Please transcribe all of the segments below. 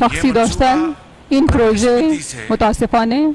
شخصی داشتن. این پروژه متاسفانه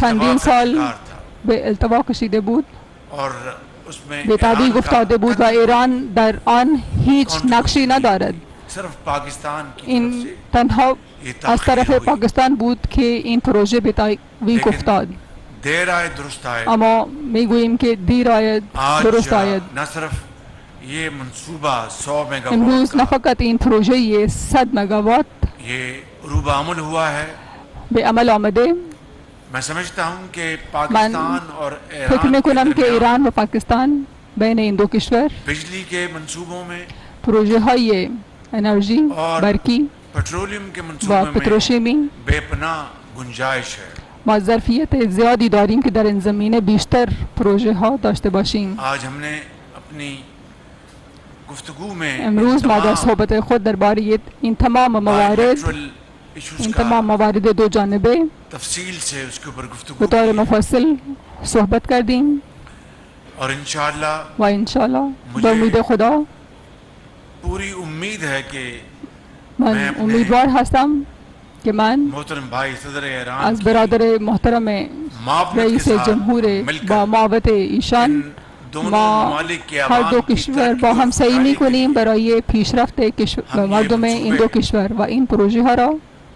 چندین سال به التوا کشیده بود، به تابی افتاده بود و ایران در آن هیچ نقشی ندارد. این تنها از طرف پاکستان بود که این پروژه به تابی افتاد. اما میگوییم که دیر آید درست آید. امروز نه فقط این پروژه 100 مگاوات به عمل آمده. من فکر میکنم که ایران و پاکستان بین این دو کشور پروژه های انرژی برقی و پتروشیمی ما ظرفیت زیادی داریم که در این زمینه بیشتر پروژه ها داشته باشیم. امروز ما در صحبت خود درباره این تمام موارد دو جانبه به طور مفصل صحبت کردیم و انشاءالله با امید خدا من امیدوار هستم که من از برادر محترم رئیس جمهور با معاونت ایشان ما هر دو کشور با هم سعی می‌کنیم برای پیشرفت مردم این دو کشور و این پروژه ها را